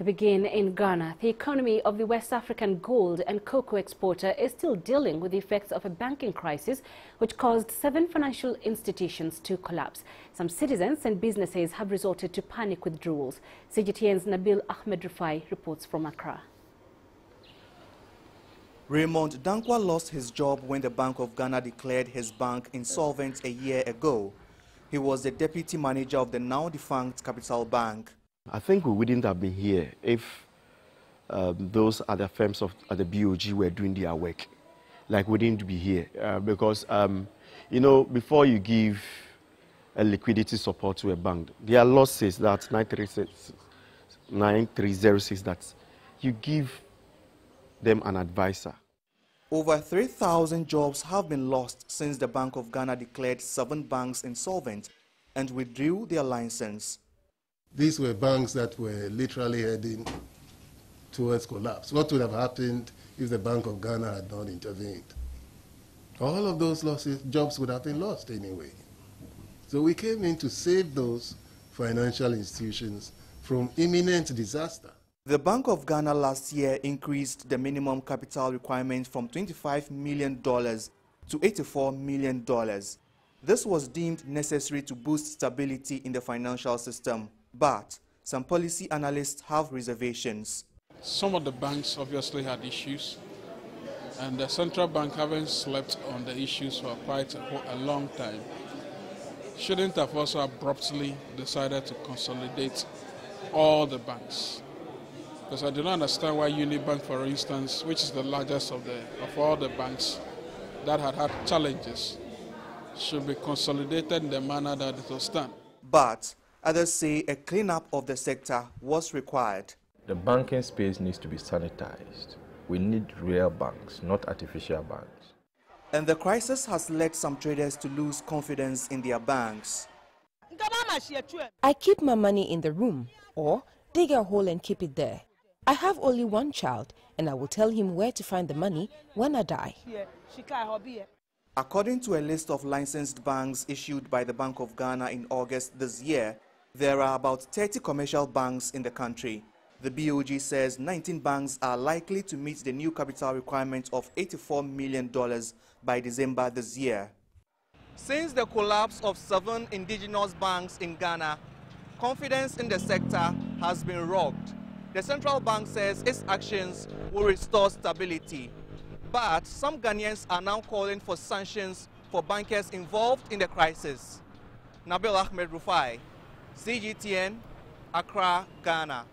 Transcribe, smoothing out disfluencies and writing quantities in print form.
We begin in Ghana. The economy of the West African gold and cocoa exporter is still dealing with the effects of a banking crisis which caused 7 financial institutions to collapse. Some citizens and businesses have resorted to panic withdrawals. CGTN's Nabil Ahmed Rufai reports from Accra. Raymond Dankwa lost his job when the Bank of Ghana declared his bank insolvent a year ago. He was the deputy manager of the now-defunct Capital Bank. I think we wouldn't have been here if those other firms at the BOG were doing their work. Like, we wouldn't be here because, you know, before you give a liquidity support to a bank, their law says that 9306 that you give them an advisor. Over 3,000 jobs have been lost since the Bank of Ghana declared 7 banks insolvent and withdrew their license. These were banks that were literally heading towards collapse. What would have happened if the Bank of Ghana had not intervened? All of those losses, jobs would have been lost anyway. So we came in to save those financial institutions from imminent disaster. The Bank of Ghana last year increased the minimum capital requirement from $25 million to $84 million. This was deemed necessary to boost stability in the financial system. But some policy analysts have reservations. Some of the banks obviously had issues, and the central bank haven't slept on the issues for quite a long time. Shouldn't have also abruptly decided to consolidate all the banks. Because I do not understand why Unibank, for instance, which is the largest of all the banks that had challenges, should be consolidated in the manner that it was done. But others say a cleanup of the sector was required. The banking space needs to be sanitized. We need real banks, not artificial banks. And the crisis has led some traders to lose confidence in their banks. I keep my money in the room or dig a hole and keep it there. I have only one child and I will tell him where to find the money when I die. According to a list of licensed banks issued by the Bank of Ghana in August this year, there are about 30 commercial banks in the country. The BOG says 19 banks are likely to meet the new capital requirement of $84 million by December this year. Since the collapse of 7 indigenous banks in Ghana, confidence in the sector has been rocked. The central bank says its actions will restore stability. But some Ghanaians are now calling for sanctions for bankers involved in the crisis. Nabil Ahmed Rufai, CGTN, Accra, Ghana.